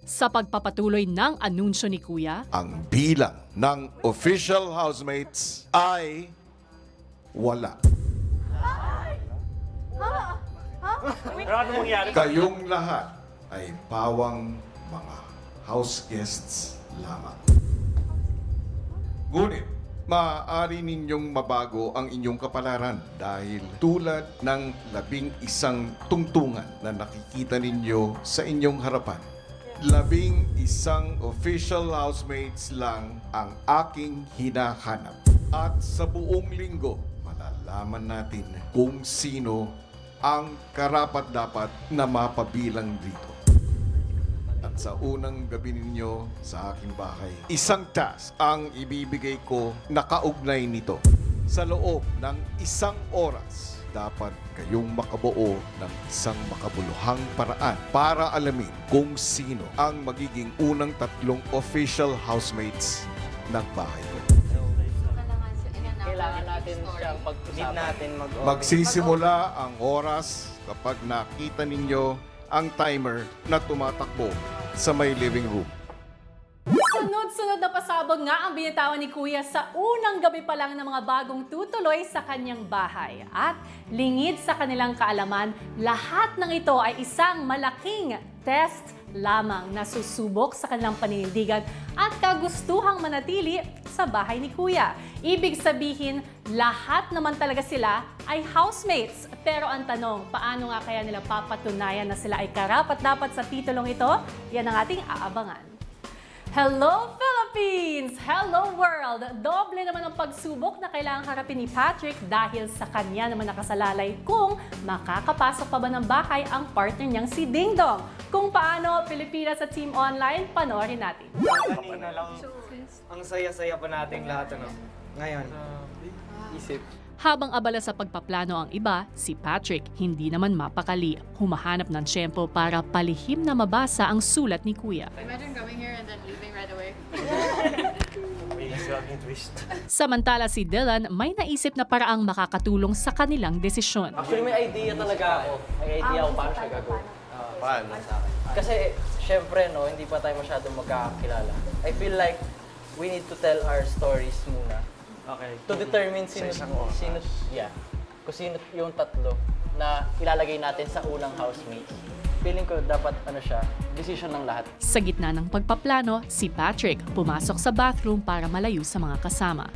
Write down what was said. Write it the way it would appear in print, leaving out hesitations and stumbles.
Sa pagpapatuloy ng anunsyo ni Kuya, Ang bilang ng official housemates ay wala. Pero ano mangyari? Kayong lahat ay pawang mga house guests lamang. Ngunit, maaari ninyong mabago ang inyong kapalaran dahil tulad ng 11 tungtungan na nakikita ninyo sa inyong harapan, 11 official housemates lang ang aking hinahanap. At sa buong linggo, malalaman natin kung sino ang karapat-dapat na mapabilang dito. At sa unang gabi ninyo sa aking bahay, isang task ang ibibigay ko na kaugnay nito. Sa loob ng 1 oras, dapat kayong makabuo ng isang makabuluhang paraan para alamin kung sino ang magiging unang 3 official housemates ng bahay ko. Kailangan natin siyang pag-usapan. natin Magsisimula ang oras kapag nakita ninyo ang timer na tumatakbo sa may living room. sunod-sunod na pasabog nga ang binitawan ni Kuya sa unang gabi pa lang ng mga bagong tutuloy sa kanyang bahay. At lingid sa kanilang kaalaman, lahat ng ito ay isang malaking test lamang na susubok sa kanilang paninindigan at kagustuhang manatili sa bahay ni Kuya. Ibig sabihin, lahat naman talaga sila ay housemates. Pero ang tanong, paano nga kaya nila papatunayan na sila ay karapat-dapat sa titulong ito? Yan ang ating aabangan. Hello Philippines! Hello world! Doble naman ang pagsubok na kailangang harapin ni Patrick dahil sa kanya naman nakasalalay kung makakapasok pa ba ng bahay ang partner niyang si Ding Dong. Kung paano, Pilipinas sa Team Online, panoorin natin. Kanina lang, ang saya-saya pa nating lahat, ano? Ngayon, isip. Habang abala sa pagpaplano ang iba, si Patrick hindi naman mapakali. Humahanap ng tiyempo para palihim na mabasa ang sulat ni Kuya. Imagine coming here and then leaving right away. May isang twist. Samantala si Dylan may naisip na paraang makakatulong sa kanilang desisyon. Actually, may idea talaga ako. May idea ako paano siya gagawin. Paano? Kasi, syempre, no, hindi pa tayo masyadong magkakakilala. I feel like we need to tell our stories muna. Okay. To determine sino, kung sino yung 3 na ilalagay natin sa unang housemates. Feeling ko dapat decision ng lahat. Sa gitna ng pagpaplano, si Patrick pumasok sa bathroom para malayo sa mga kasama.